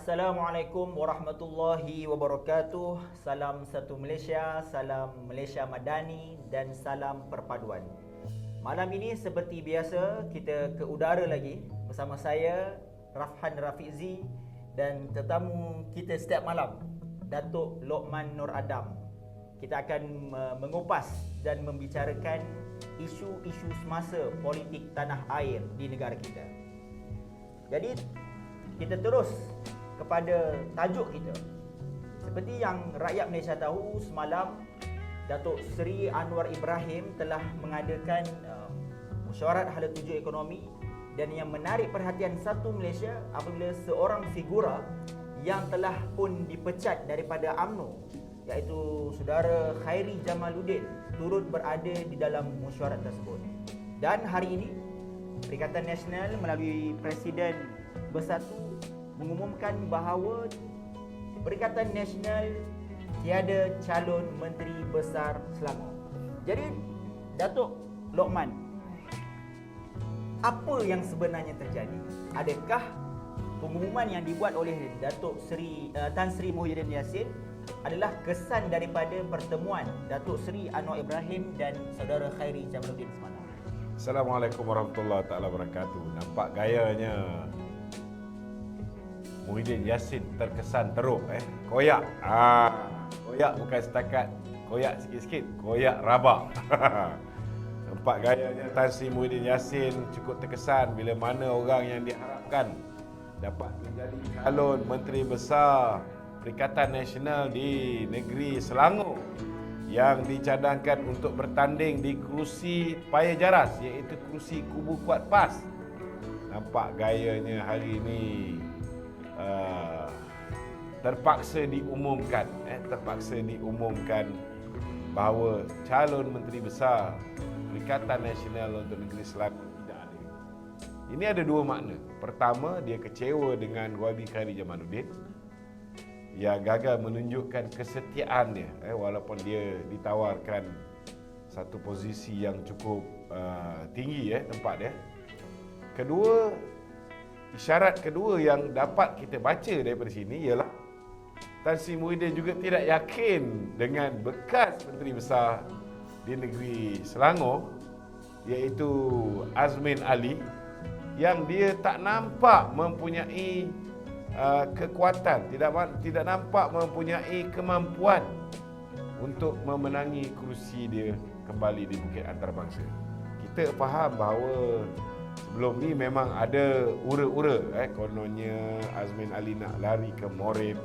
Assalamualaikum warahmatullahi wabarakatuh. Salam satu Malaysia, salam Malaysia Madani dan salam perpaduan. Malam ini seperti biasa kita ke udara lagi bersama saya Rafhan Rafizi dan tetamu kita setiap malam, Datuk Lokman Nur Adam. Kita akan mengupas dan membicarakan isu-isu semasa politik tanah air di negara kita. Jadi kita terus kepada tajuk kita. Seperti yang rakyat Malaysia tahu, semalam Datuk Seri Anwar Ibrahim telah mengadakan mesyuarat hala tuju ekonomi, dan yang menarik perhatian satu Malaysia apabila seorang figura yang telah pun dipecat daripada UMNO, iaitu saudara Khairi Jamaluddin, turut berada di dalam mesyuarat tersebut. Dan hari ini Perikatan Nasional melalui Presiden Bersatu mengumumkan bahawa Perikatan Nasional tiada calon Menteri Besar Selangor. Jadi Datuk Lokman, apa yang sebenarnya terjadi? Adakah pengumuman yang dibuat oleh Datuk Seri Tan Sri Muhyiddin Yassin adalah kesan daripada pertemuan Datuk Seri Anwar Ibrahim dan saudara Khairi Jamaluddin semalam? Assalamualaikum warahmatullahi taala wabarakatuh. Nampak gayanya Muhyiddin Yassin terkesan teruk koyak. Koyak bukan setakat koyak sikit-sikit, koyak rabak. Nampak gayanya Tan Sri Muhyiddin Yassin cukup terkesan bila mana orang yang diharapkan dapat menjadi calon Menteri Besar Perikatan Nasional di negeri Selangor yang dicadangkan untuk bertanding di kerusi paya jaras, iaitu kerusi kubu kuat PAS. Nampak gayanya hari ini terpaksa diumumkan bahawa calon Menteri Besar Perikatan Nasional untuk negeri Selangor tidak ada. Ini ada dua makna. Pertama, dia kecewa dengan Wabi Khairi Jamaluddin yang gagal menunjukkan kesetiaannya walaupun dia ditawarkan satu posisi yang cukup tinggi tempat dia. Kedua, isyarat kedua yang dapat kita baca daripada sini ialah Tan Sri Muhyiddin juga tidak yakin dengan bekas Menteri Besar di negeri Selangor, iaitu Azmin Ali, yang dia tak nampak mempunyai kekuatan, tidak nampak mempunyai kemampuan untuk memenangi kerusi dia kembali di Bukit Antarabangsa. Kita faham bahawa sebelum ni memang ada ura-ura kononnya Azmin Ali nak lari ke Morib,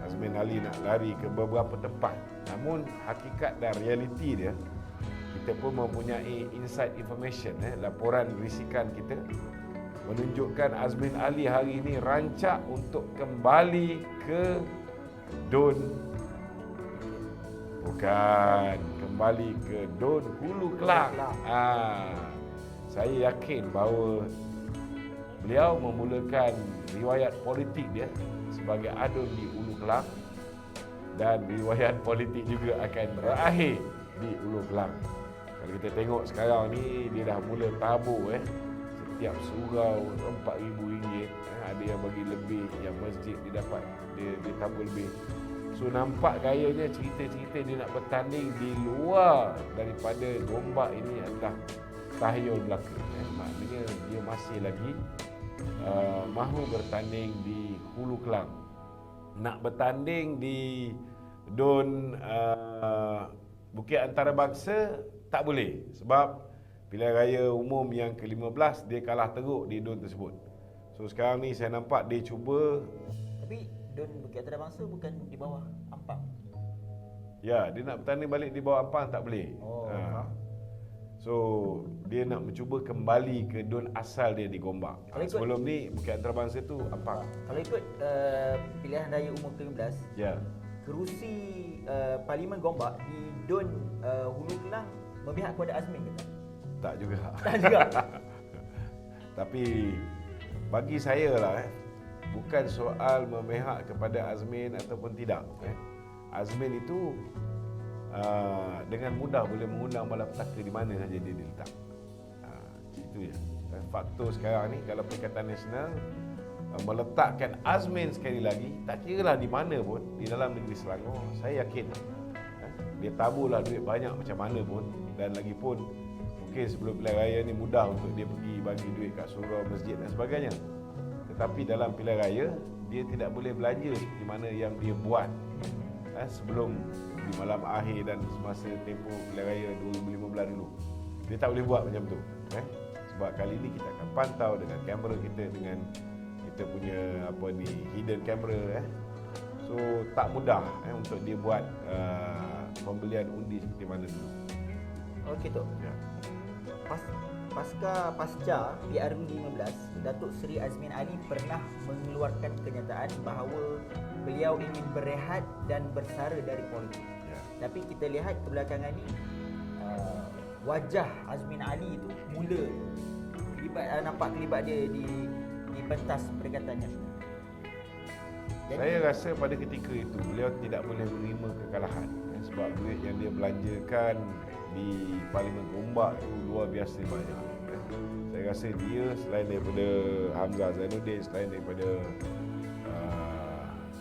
Azmin Ali nak lari ke beberapa tempat. Namun hakikat dan realiti dia, kita pun mempunyai inside information, laporan risikan kita menunjukkan Azmin Ali hari ini rancak untuk kembali ke Dun Hulu Kelang. Saya yakin bahawa beliau memulakan riwayat politik dia sebagai adun di Hulu Kelang, dan riwayat politik juga akan berakhir di Hulu Kelang. Kalau kita tengok sekarang ni, dia dah mula tabur setiap surau RM4,000, ada yang bagi lebih, yang masjid dia dapat dia tabur lebih. So nampak gayanya cerita-cerita dia nak bertanding di luar daripada Gombak ini adalah tahyul belaka. Maknanya dia masih lagi mahu bertanding di Hulu Kelang. Nak bertanding di Dun Bukit Antarabangsa tak boleh, sebab pilihan raya umum yang ke-15 dia kalah teruk di Dun tersebut. So sekarang ni saya nampak dia cuba. Tapi Dun Bukit Antarabangsa bukan di bawah Ampang? Ya, dia nak bertanding balik di bawah Ampang tak boleh. So dia nak mencuba kembali ke Dun asal dia di Gombak. Sebelum ni Bukit Antarabangsa tu Ampang. Kalau ikut pilihan raya umum ke-15, kerusi Parlimen Gombak di Dun Hulu Kelang memihak kepada Azmin ke tak? Tak juga. Tak juga. Tapi bagi saya lah, bukan soal memihak kepada Azmin ataupun tidak. Azmin itu dengan mudah boleh mengundang malapetaka di mana saja dia diletak. Itu ya. Faktor sekarang ni, kalau Perikatan Nasional meletakkan Azmin sekali lagi, tak kiralah di mana pun di dalam negeri Selangor, saya yakin dia taburlah duit banyak macam mana pun, dan lagi pun mungkin sebelum pilihan raya ni mudah untuk dia pergi bagi duit kat surau, masjid dan sebagainya. Tetapi dalam pilihan raya dia tidak boleh belanja seperti mana yang dia buat sebelum di malam akhir dan semasa tempoh pilihan raya 2015 dulu. Dia tak boleh buat macam tu. Sebab kali ni kita akan pantau dengan kamera kita, dengan kita punya hidden camera. So tak mudah untuk dia buat pembelian undi seperti mana dulu. Okey tu. Ya. Pasca PRU 15, Datuk Seri Azmin Ali pernah mengeluarkan kenyataan bahawa beliau ingin berehat dan bersara dari politik. Ya. Tapi kita lihat kebelakangan ni wajah Azmin Ali itu mula nampak terlibat dia di pentas Perikatan Nasional. Saya rasa pada ketika itu beliau tidak boleh menerima kekalahan sebab duit yang dia belanjakan di Parlimen Gombak itu luar biasa banyak. Saya rasa dia selain daripada Hamzah Zainuddin, selain daripada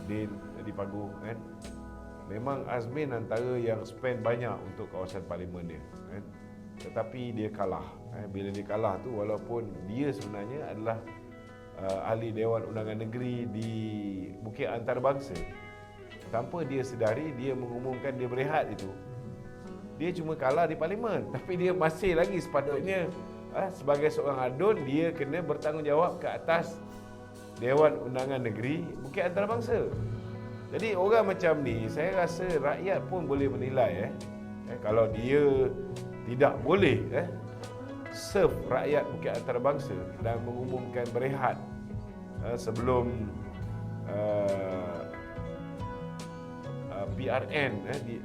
Din di Paguh memang Azmin antara yang spend banyak untuk kawasan parlimen dia tetapi dia kalah. Bila dia kalah tu, walaupun dia sebenarnya adalah ahli Dewan Undangan Negeri di Bukit Antarabangsa, tanpa dia sedari dia mengumumkan dia berehat itu. Dia cuma kalah di parlimen, tapi dia masih lagi sepatutnya sebagai seorang adun dia kena bertanggungjawab ke atas Dewan Undangan Negeri Bukit Antarabangsa. Jadi orang macam ni saya rasa rakyat pun boleh menilai kalau dia tidak boleh serve rakyat Bukit Antarabangsa dan mengumumkan berehat sebelum PRN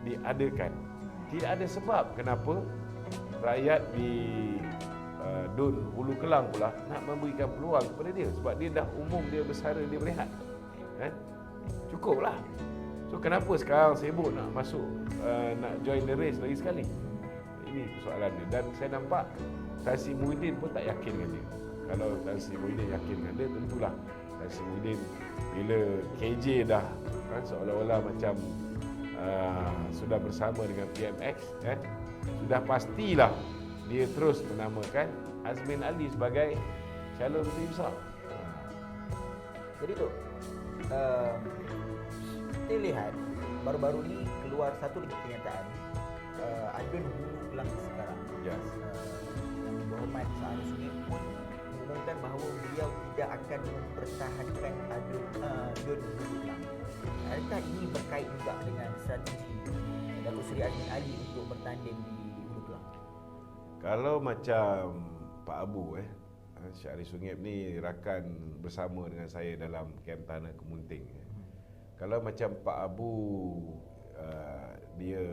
diadakan. Tidak ada sebab kenapa rakyat di Dun Hulu Kelang pula nak memberikan peluang kepada dia, sebab dia dah umum dia bersara, dia berehat. Cukuplah. So kenapa sekarang sibuk nak masuk nak join the race lagi sekali? Ini soalan dia. Dan saya nampak Tan Sri Muhyiddin pun tak yakin dengan dia. Kalau Tan Sri Muhyiddin yakin dengan dia, tentulah Tan Sri Muhyiddin bila KJ dah seolah-olah macam sudah bersama dengan PMX, sudah pastilah dia terus menamakan Azmin Ali sebagai calon menteri besar. Jadi tu kita lihat baru-baru ni keluar satu lagi kenyataan Adun Hulu Kelang sekarang. Yes. Yang berhormat Saharul Sungai pun mengumumkan bahawa beliau tidak akan mempertahankan Adun Hulu Kelang. Adakah ini berkait juga dengan strategi Datuk Seri Azmin Ali untuk bertanding di Hulu Kelang? Kalau macam Pak Abu Syahri Sungip ni rakan bersama dengan saya dalam kem Tanah Kemunting. Kalau macam Pak Abu dia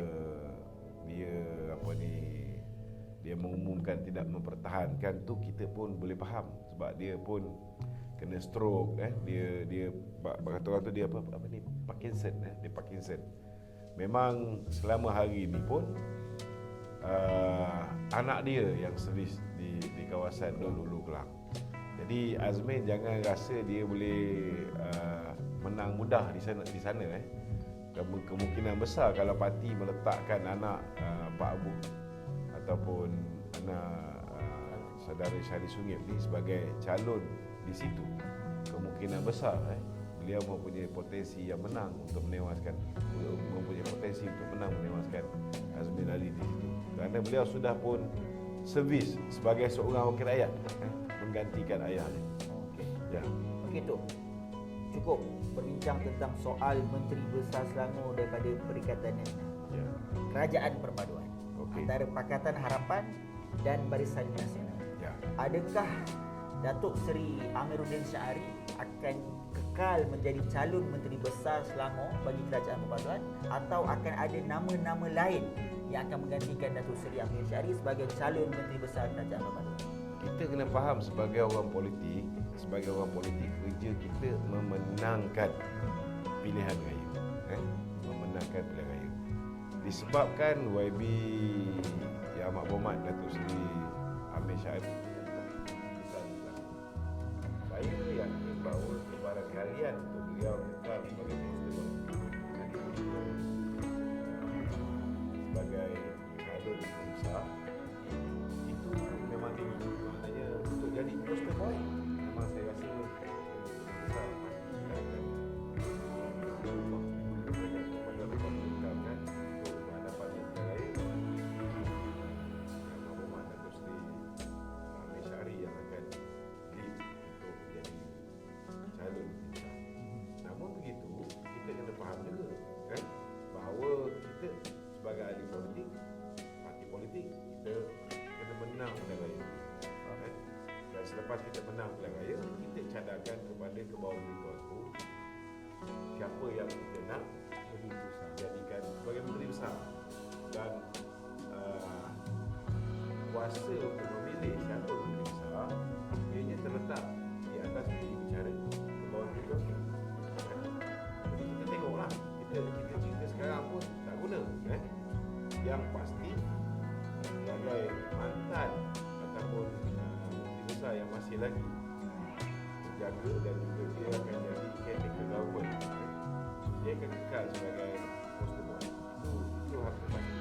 dia mengumumkan tidak mempertahankan tu, kita pun boleh faham sebab dia pun kena stroke dia kata orang tu dia apa ni Parkinson dia Parkinson. Memang selama hari ni pun anak dia yang servis di kawasan Hulu Kelang. Jadi Azmin jangan rasa dia boleh menang mudah di sana. Kemungkinan besar kalau parti meletakkan anak Pak Abu ataupun anak saudara Syahri Sungip ni sebagai calon di situ, kemungkinan besar beliau mempunyai potensi yang menang untuk menewaskan Azmin Ali di situ, kerana beliau sudah pun servis sebagai seorang wakil rakyat menggantikan ayah dia. Okey. Ya. Okey tu. Cukup berbincang tentang soal Menteri Besar Selangor daripada Perikatan Nasional. Ya. Kerajaan Perpaduan. Okey. Antara Pakatan Harapan dan Barisan Nasional. Ya. Adakah Datuk Seri Amiruddin Syahari akan kekal menjadi calon Menteri Besar Selangor bagi Kerajaan Perpaduan, atau akan ada nama-nama lain yang akan menggantikan Datuk Seri Amiruddin Syahari sebagai calon Menteri Besar Kerajaan Perpaduan? Kita kena faham sebagai orang politik kerja kita memenangkan pilihan raya. Memenangkan pilihan raya. Disebabkan YB Yang Amat Berhormat Datuk Seri Amir Syarif, saya yakin bahawa pengalian untuk beliau kekal sebagai poster boy. Jadi kita sebagai calon besar itu memang tinggi. Maknanya untuk jadi poster boy memang saya rasa besar pasti kita akan berubah kepada pemerintahkan untuk berhadapan dengan lain. Yang Muhammad Datuk Seri Ahmad Syari yang akan lead untuk jadi calon besar. Namun begitu, kita kena faham juga kan bahawa kita sebagai ahli politik, parti politik, kita kena menang pilihan raya. Kan? Dan selepas kita menang pilihan raya, kita cadangkan kepada kebawah berikut itu siapa yang kita nak jadikan sebagai menteri besar. Dan kuasa untuk memilih siapa menteri besar ianya terletak di atas menteri bicara kebawah berikut itu. Jadi kita tengoklah, kita sekarang pun tak guna kan. Yang pasti sebagai mantan ataupun menteri besar yang masih lagi menjaga dan juga dia akan jadi caretaker government, dia akan kekal sebagai poster boy. Itu harus dipastikan.